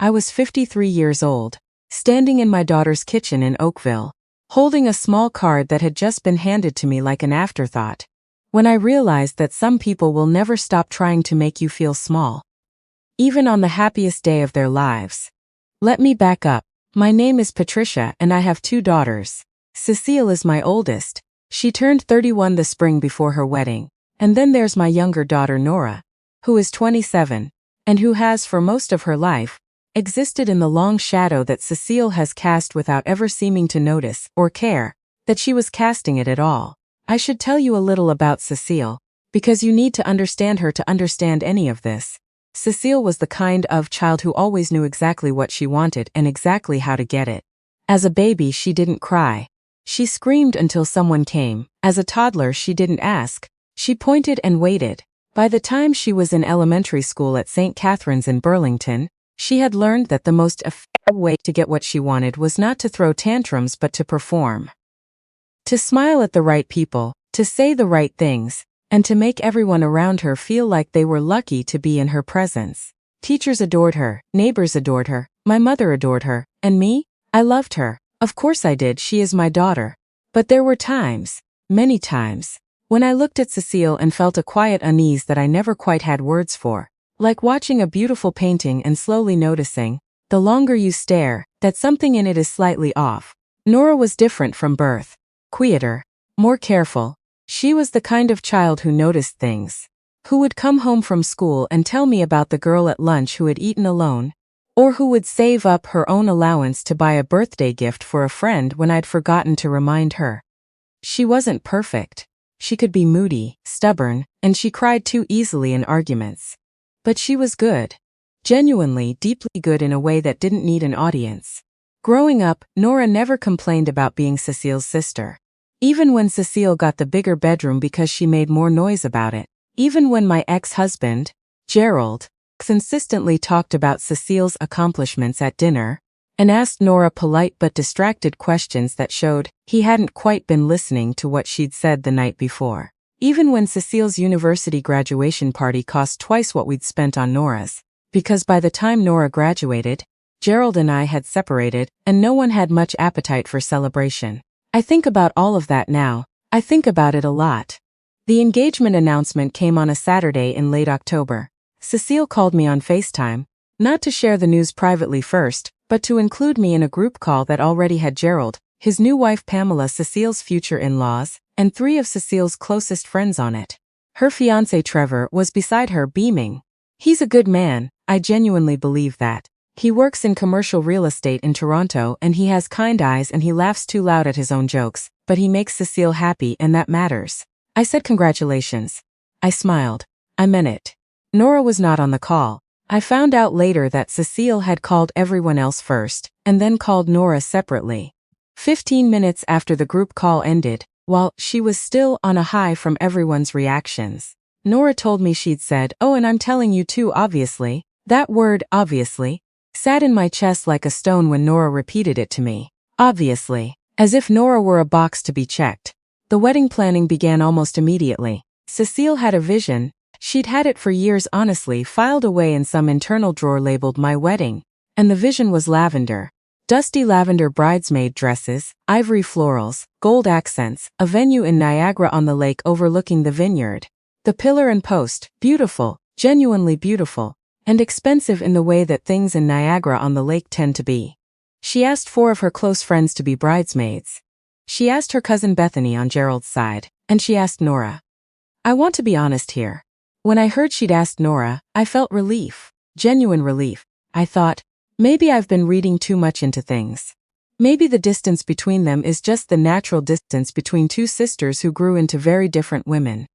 I was 53 years old, standing in my daughter's kitchen in Oakville, holding a small card that had just been handed to me like an afterthought, when I realized that some people will never stop trying to make you feel small, even on the happiest day of their lives. Let me back up. My name is Patricia and I have 2 daughters. Cecile is my oldest. She turned 31 the spring before her wedding. And then there's my younger daughter Nora, who is 27, and who has, for most of her life, existed in the long shadow that Cecile has cast without ever seeming to notice or care that she was casting it at all. I should tell you a little about Cecile, because you need to understand her to understand any of this. Cecile was the kind of child who always knew exactly what she wanted and exactly how to get it. As a baby, she didn't cry. She screamed until someone came. As a toddler, she didn't ask. She pointed and waited. By the time she was in elementary school at St. Catherine's in Burlington, she had learned that the most effective way to get what she wanted was not to throw tantrums but to perform. To smile at the right people, to say the right things, and to make everyone around her feel like they were lucky to be in her presence. Teachers adored her, neighbors adored her, my mother adored her, and me? I loved her. Of course I did, she is my daughter. But there were times, many times, when I looked at Cecile and felt a quiet unease that I never quite had words for. Like watching a beautiful painting and slowly noticing, the longer you stare, that something in it is slightly off. Nora was different from birth. Quieter, more careful. She was the kind of child who noticed things. Who would come home from school and tell me about the girl at lunch who had eaten alone, or who would save up her own allowance to buy a birthday gift for a friend when I'd forgotten to remind her. She wasn't perfect. She could be moody, stubborn, and she cried too easily in arguments. But she was good. Genuinely, deeply good in a way that didn't need an audience. Growing up, Nora never complained about being Cecile's sister. Even when Cecile got the bigger bedroom because she made more noise about it. Even when my ex-husband, Gerald, consistently talked about Cecile's accomplishments at dinner, and asked Nora polite but distracted questions that showed he hadn't quite been listening to what she'd said the night before. Even when Cecile's university graduation party cost twice what we'd spent on Nora's, because by the time Nora graduated, Gerald and I had separated, and no one had much appetite for celebration. I think about all of that now. I think about it a lot. The engagement announcement came on a Saturday in late October. Cecile called me on FaceTime, not to share the news privately first, but to include me in a group call that already had Gerald, his new wife Pamela, Cecile's future in-laws, and 3 of Cecile's closest friends on it. Her fiancé Trevor was beside her, beaming. He's a good man, I genuinely believe that. He works in commercial real estate in Toronto and he has kind eyes and he laughs too loud at his own jokes, but he makes Cecile happy and that matters. I said congratulations. I smiled. I meant it. Nora was not on the call. I found out later that Cecile had called everyone else first, and then called Nora separately. 15 minutes after the group call ended, while she was still on a high from everyone's reactions, Nora told me she'd said, "Oh, and I'm telling you too, obviously." That word, obviously, sat in my chest like a stone when Nora repeated it to me. Obviously. As if Nora were a box to be checked. The wedding planning began almost immediately. Cecile had a vision. She'd had it for years, honestly, filed away in some internal drawer labeled My Wedding. And the vision was lavender. Dusty lavender bridesmaid dresses, ivory florals, gold accents, a venue in Niagara-on-the-Lake overlooking the vineyard. The pillar and post, beautiful, genuinely beautiful, and expensive in the way that things in Niagara-on-the-Lake tend to be. She asked 4 of her close friends to be bridesmaids. She asked her cousin Bethany on Gerald's side, and she asked Nora. I want to be honest here. When I heard she'd asked Nora, I felt relief. Genuine relief. I thought, maybe I've been reading too much into things. Maybe the distance between them is just the natural distance between 2 sisters who grew into very different women.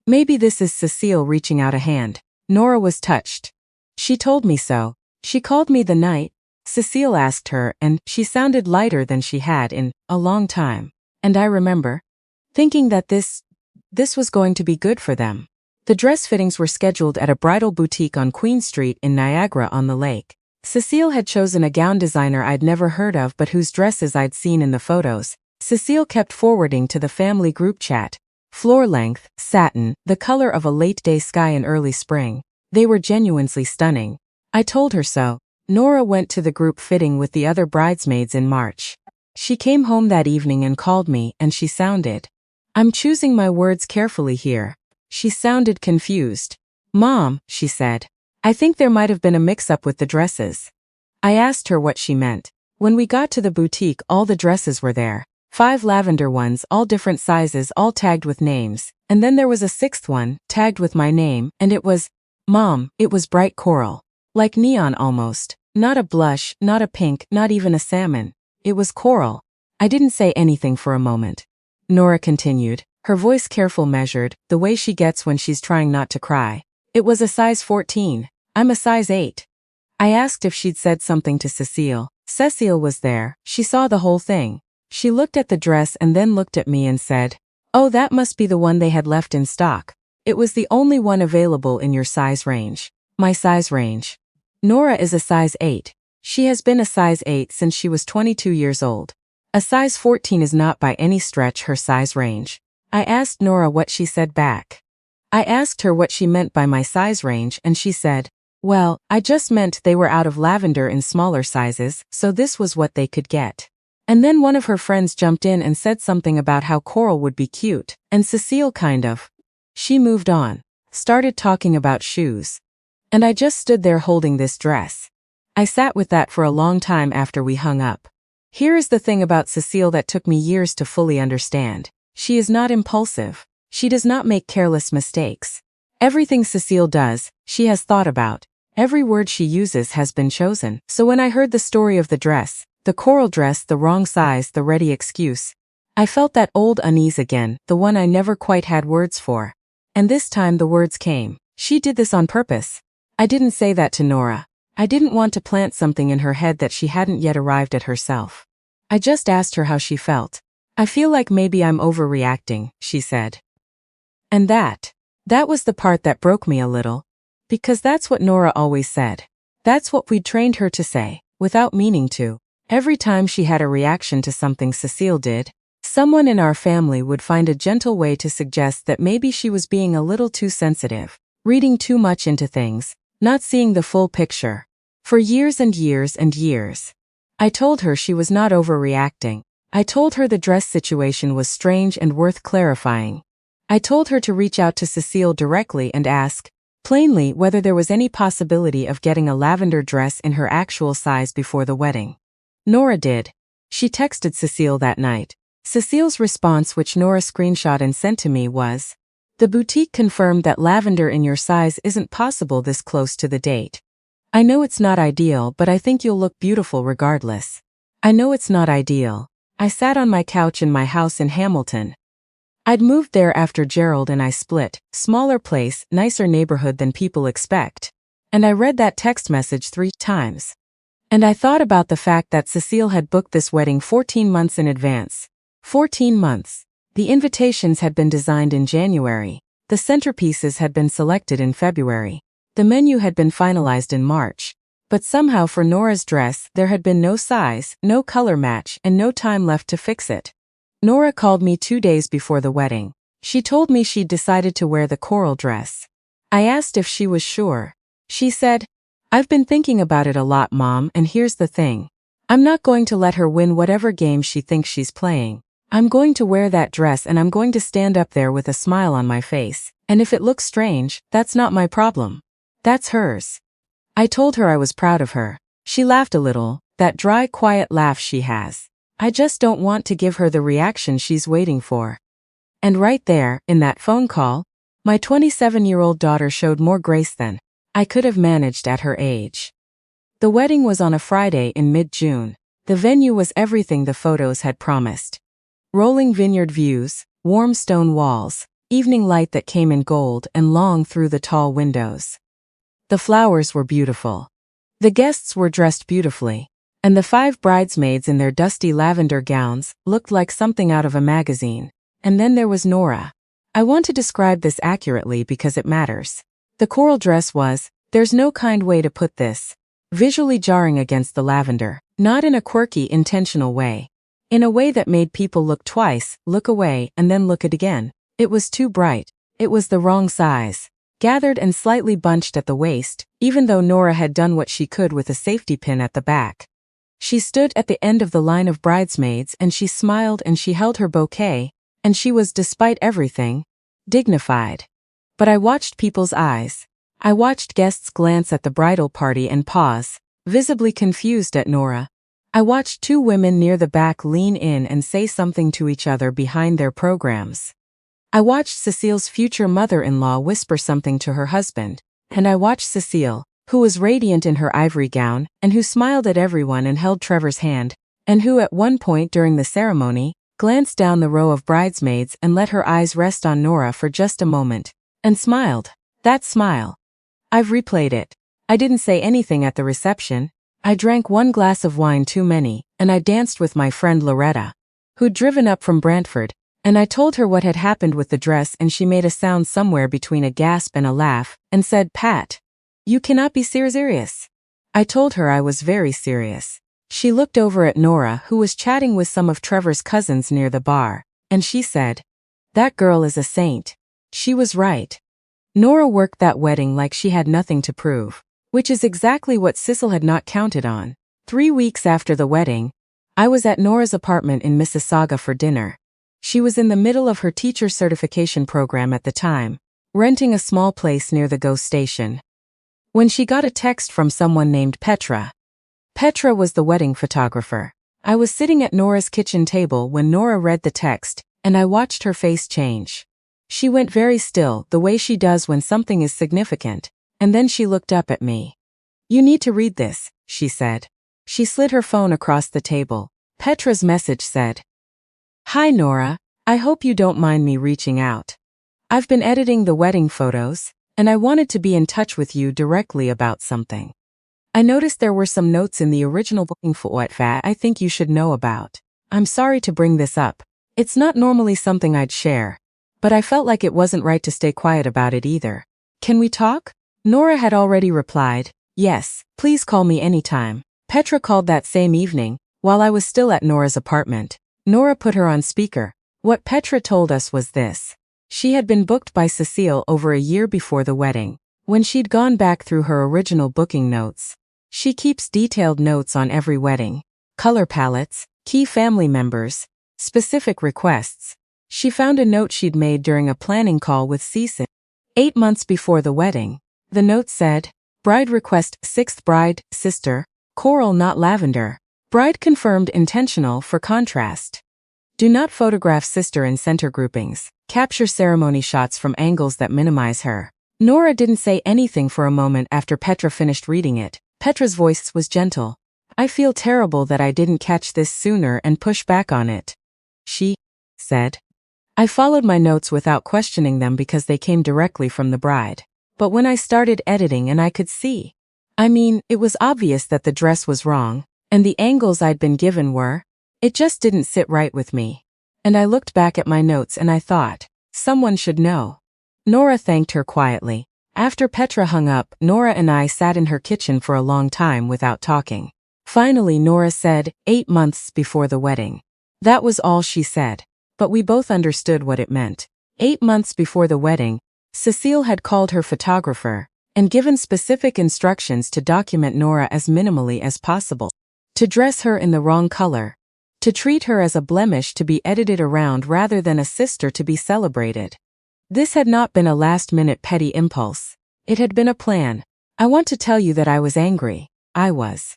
Maybe this is Cecile reaching out a hand. Nora was touched. She told me so. She called me the night Cecile asked her, and she sounded lighter than she had in a long time. And I remember thinking that this was going to be good for them. The dress fittings were scheduled at a bridal boutique on Queen Street in Niagara-on-the-Lake. Cecile had chosen a gown designer I'd never heard of but whose dresses I'd seen in the photos. Cecile kept forwarding to the family group chat. Floor length, satin, the color of a late day sky in early spring. They were genuinely stunning. I told her so. Nora went to the group fitting with the other bridesmaids in March. She came home that evening and called me, and she sounded. I'm choosing my words carefully here. She sounded confused. Mom, she said. I think there might have been a mix-up with the dresses. I asked her what she meant. When we got to the boutique, all the dresses were there. 5 lavender ones, all different sizes, all tagged with names. And then there was a 6th one, tagged with my name, and it was, Mom, it was bright coral. Like neon almost. Not a blush, not a pink, not even a salmon. It was coral. I didn't say anything for a moment. Nora continued, her voice careful, measured, the way she gets when she's trying not to cry. It was a size 14. I'm a size 8. I asked if she'd said something to Cecile. Cecile was there. She saw the whole thing. She looked at the dress and then looked at me and said, oh, that must be the one they had left in stock. It was the only one available in your size range. My size range. Nora is a size 8. She has been a size 8 since she was 22 years old. A size 14 is not by any stretch her size range. I asked Nora what she said back. I asked her what she meant by my size range, and she said, well, I just meant they were out of lavender in smaller sizes, so this was what they could get. And then one of her friends jumped in and said something about how coral would be cute, and Cecile kind of. She moved on, started talking about shoes. And I just stood there holding this dress. I sat with that for a long time after we hung up. Here is the thing about Cecile that took me years to fully understand. She is not impulsive. She does not make careless mistakes. Everything Cecile does, she has thought about. Every word she uses has been chosen. So when I heard the story of the dress, the coral dress, the wrong size, the ready excuse, I felt that old unease again, the one I never quite had words for. And this time the words came. She did this on purpose. I didn't say that to Nora. I didn't want to plant something in her head that she hadn't yet arrived at herself. I just asked her how she felt. I feel like maybe I'm overreacting, she said. And that was the part that broke me a little. Because that's what Nora always said. That's what we'd trained her to say, without meaning to. Every time she had a reaction to something Cecile did, someone in our family would find a gentle way to suggest that maybe she was being a little too sensitive, reading too much into things, not seeing the full picture. For years and years and years. I told her she was not overreacting. I told her the dress situation was strange and worth clarifying. I told her to reach out to Cecile directly and ask, plainly, whether there was any possibility of getting a lavender dress in her actual size before the wedding. Nora did. She texted Cecile that night. Cecile's response, which Nora screenshot and sent to me, was, the boutique confirmed that lavender in your size isn't possible this close to the date. I know it's not ideal, but I think you'll look beautiful regardless. I know it's not ideal. I sat on my couch in my house in Hamilton. I'd moved there after Gerald and I split, smaller place, nicer neighborhood than people expect. And I read that text message 3 times. And I thought about the fact that Cecile had booked this wedding 14 months in advance. 14 months. The invitations had been designed in January. The centerpieces had been selected in February. The menu had been finalized in March. But somehow for Nora's dress, there had been no size, no color match, and no time left to fix it. Nora called me 2 days before the wedding. She told me she'd decided to wear the coral dress. I asked if she was sure. She said, I've been thinking about it a lot, Mom, and here's the thing. I'm not going to let her win whatever game she thinks she's playing. I'm going to wear that dress and I'm going to stand up there with a smile on my face. And if it looks strange, that's not my problem. That's hers. I told her I was proud of her. She laughed a little, that dry, quiet laugh she has. I just don't want to give her the reaction she's waiting for. And right there, in that phone call, my 27-year-old daughter showed more grace than I could have managed at her age. The wedding was on a Friday in mid-June. The venue was everything the photos had promised. Rolling vineyard views, warm stone walls, evening light that came in gold and long through the tall windows. The flowers were beautiful. The guests were dressed beautifully. And the 5 bridesmaids in their dusty lavender gowns looked like something out of a magazine. And then there was Nora. I want to describe this accurately because it matters. The coral dress was, there's no kind way to put this, visually jarring against the lavender, not in a quirky, intentional way. In a way that made people look twice, look away, and then look it again. It was too bright. It was the wrong size. gathered and slightly bunched at the waist, even though Nora had done what she could with a safety pin at the back. She stood at the end of the line of bridesmaids and she smiled and she held her bouquet, and she was, despite everything, dignified. But I watched people's eyes. I watched guests glance at the bridal party and pause, visibly confused at Nora. I watched two women near the back lean in and say something to each other behind their programs. I watched Cecile's future mother-in-law whisper something to her husband, and I watched Cecile, who was radiant in her ivory gown, and who smiled at everyone and held Trevor's hand, and who at one point during the ceremony, glanced down the row of bridesmaids and let her eyes rest on Nora for just a moment, and smiled. That smile. I've replayed it. I didn't say anything at the reception. I drank one glass of wine too many, and I danced with my friend Loretta, who'd driven up from Brantford, and I told her what had happened with the dress, and she made a sound somewhere between a gasp and a laugh, and said, "Pat, you cannot be serious." I told her I was very serious. She looked over at Nora, who was chatting with some of Trevor's cousins near the bar, and she said, "That girl is a saint." She was right. Nora worked that wedding like she had nothing to prove, which is exactly what Cecil had not counted on. 3 weeks after the wedding, I was at Nora's apartment in Mississauga for dinner. She was in the middle of her teacher certification program at the time, renting a small place near the GO station, when she got a text from someone named Petra. Petra was the wedding photographer. I was sitting at Nora's kitchen table when Nora read the text, and I watched her face change. She went very still, the way she does when something is significant, and then she looked up at me. "You need to read this," she said. She slid her phone across the table. Petra's message said, "Hi Nora, I hope you don't mind me reaching out. I've been editing the wedding photos, and I wanted to be in touch with you directly about something. I noticed there were some notes in the original booking for what I think you should know about. I'm sorry to bring this up. It's not normally something I'd share, but I felt like it wasn't right to stay quiet about it either. Can we talk?" Nora had already replied, "Yes, please call me anytime." Petra called that same evening, while I was still at Nora's apartment. Nora put her on speaker. What Petra told us was this. She had been booked by Cecile over a year before the wedding. When she'd gone back through her original booking notes, she keeps detailed notes on every wedding, color palettes, key family members, specific requests. She found a note she'd made during a planning call with Cecile 8 months before the wedding. The note said, "Bride request 6th bride, sister, coral not lavender. Bride confirmed intentional for contrast. Do not photograph sister in center groupings. Capture ceremony shots from angles that minimize her." Nora didn't say anything for a moment after Petra finished reading it. Petra's voice was gentle. "I feel terrible that I didn't catch this sooner and push back on it," she said. I followed my notes without questioning them because they came directly from the bride. But when I started editing and I could see, it was obvious that the dress was wrong, and the angles I'd been given were, it just didn't sit right with me. And I looked back at my notes and I thought, someone should know. Nora thanked her quietly. After Petra hung up, Nora and I sat in her kitchen for a long time without talking. Finally, Nora said, 8 months before the wedding. That was all she said, but we both understood what it meant. 8 months before the wedding, Cecile had called her photographer and given specific instructions to document Nora as minimally as possible, to dress her in the wrong color, to treat her as a blemish to be edited around rather than a sister to be celebrated. This had not been a last-minute petty impulse. It had been a plan. I want to tell you that I was angry. I was.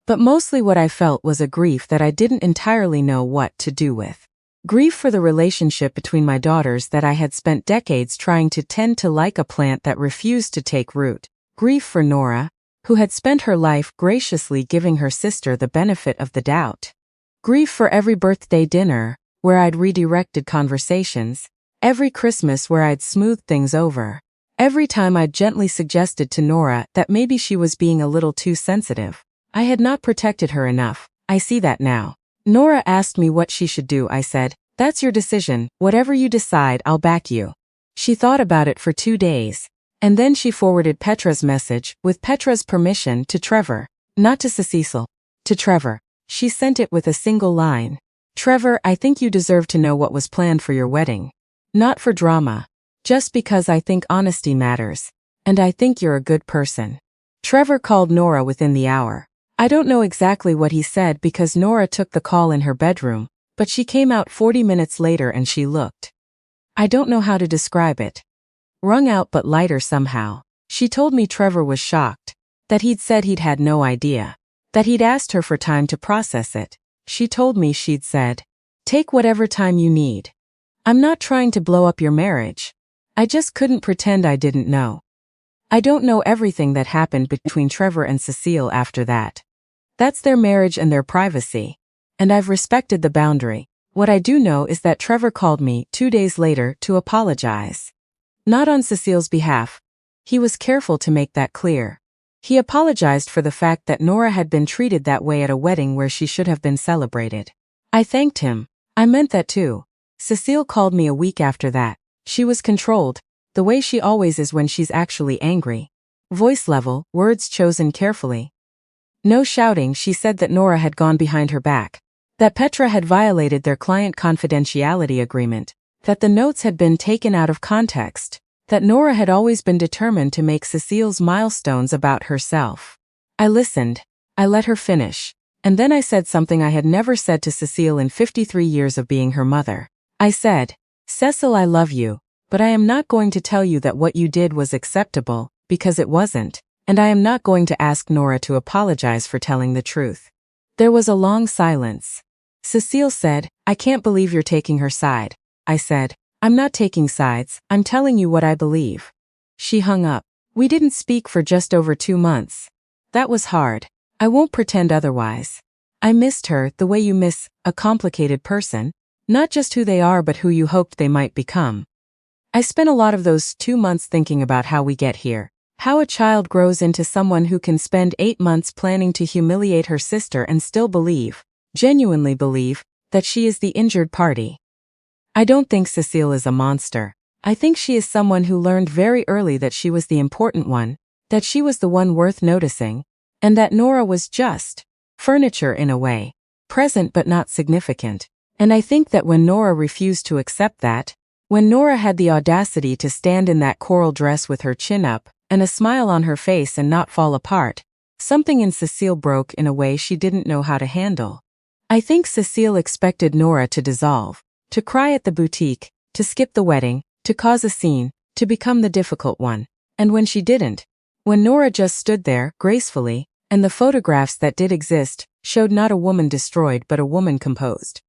But mostly what I felt was a grief that I didn't entirely know what to do with. Grief for the relationship between my daughters that I had spent decades trying to tend to like a plant that refused to take root. Grief for Nora, who had spent her life graciously giving her sister the benefit of the doubt. Grief for every birthday dinner, where I'd redirected conversations, every Christmas where I'd smoothed things over, every time I'd gently suggested to Nora that maybe she was being a little too sensitive. I had not protected her enough. I see that now. Nora asked me what she should do. I said, "That's your decision. Whatever you decide, I'll back you." She thought about it for 2 days, and then she forwarded Petra's message, with Petra's permission, to Trevor. Not to Cecile. To Trevor. She sent it with a single line. "Trevor, I think you deserve to know what was planned for your wedding. Not for drama. Just because I think honesty matters. And I think you're a good person. Trevor called Nora within the hour. I don't know exactly what he said because Nora took the call in her bedroom, but she came out 40 minutes later and she looked. I don't know how to describe it. Wrung out but lighter somehow. She told me Trevor was shocked. That he'd said he'd had no idea. That he'd asked her for time to process it. She told me she'd said, "Take whatever time you need. I'm not trying to blow up your marriage. I just couldn't pretend I didn't know." I don't know everything that happened between Trevor and Cecile after that. That's their marriage and their privacy. And I've respected the boundary. What I do know is that Trevor called me 2 days later to apologize. Not on Cecile's behalf. He was careful to make that clear. He apologized for the fact that Nora had been treated that way at a wedding where she should have been celebrated. I thanked him. I meant that too. Cecile called me a week after that. She was controlled, the way she always is when she's actually angry. Voice level, words chosen carefully. No shouting. She said that Nora had gone behind her back. That Petra had violated their client confidentiality agreement. That the notes had been taken out of context. That Nora had always been determined to make Cecile's milestones about herself. I listened. I let her finish. And then I said something I had never said to Cecile in 53 years of being her mother. I said, "Cecil, I love you, but I am not going to tell you that what you did was acceptable, because it wasn't, and I am not going to ask Nora to apologize for telling the truth." There was a long silence. Cecile said, "I can't believe you're taking her side." I said, "I'm not taking sides, I'm telling you what I believe." She hung up. We didn't speak for just over 2 months. That was hard. I won't pretend otherwise. I missed her the way you miss a complicated person, not just who they are but who you hoped they might become. I spent a lot of those 2 months thinking about how we get here, how a child grows into someone who can spend 8 months planning to humiliate her sister and still believe, genuinely believe, that she is the injured party. I don't think Cecile is a monster. I think she is someone who learned very early that she was the important one, that she was the one worth noticing, and that Nora was just furniture in a way, present but not significant. And I think that when Nora refused to accept that, when Nora had the audacity to stand in that coral dress with her chin up and a smile on her face and not fall apart, something in Cecile broke in a way she didn't know how to handle. I think Cecile expected Nora to dissolve, to cry at the boutique, to skip the wedding, to cause a scene, to become the difficult one. And when she didn't, when Nora just stood there, gracefully, and the photographs that did exist showed not a woman destroyed but a woman composed.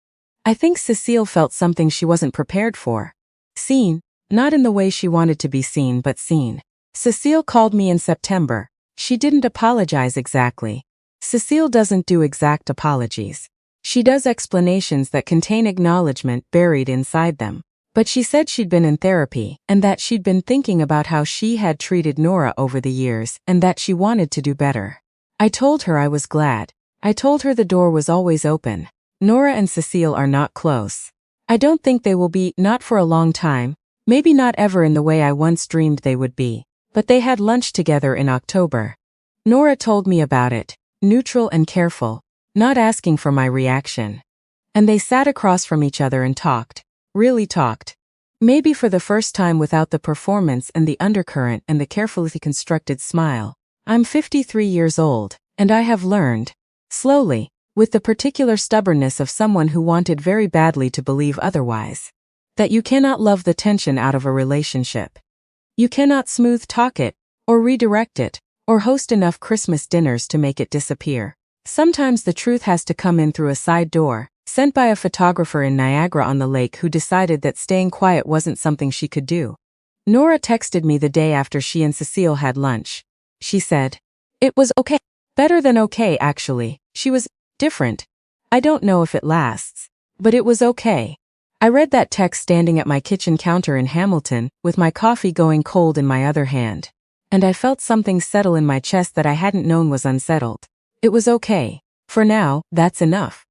I think Cecile felt something she wasn't prepared for. Seen, not in the way she wanted to be seen but seen. Cecile called me in September. She didn't apologize exactly. Cecile doesn't do exact apologies. She does explanations that contain acknowledgement buried inside them. But she said she'd been in therapy, and that she'd been thinking about how she had treated Nora over the years, and that she wanted to do better. I told her I was glad. I told her the door was always open. Nora and Cecile are not close. I don't think they will be, not for a long time, maybe not ever in the way I once dreamed they would be. But they had lunch together in October. Nora told me about it, neutral and careful, not asking for my reaction. And they sat across from each other and talked, really talked. Maybe for the first time without the performance and the undercurrent and the carefully constructed smile. I'm 53 years old, and I have learned, slowly, with the particular stubbornness of someone who wanted very badly to believe otherwise, that you cannot love the tension out of a relationship. You cannot smooth talk it, or redirect it, or host enough Christmas dinners to make it disappear. Sometimes the truth has to come in through a side door, sent by a photographer in Niagara-on-the-Lake who decided that staying quiet wasn't something she could do. Nora texted me the day after she and Cecile had lunch. She said, "It was okay. Better than okay, actually. She was different. I don't know if it lasts. But it was okay." I read that text standing at my kitchen counter in Hamilton, with my coffee going cold in my other hand. And I felt something settle in my chest that I hadn't known was unsettled. It was okay. For now, that's enough.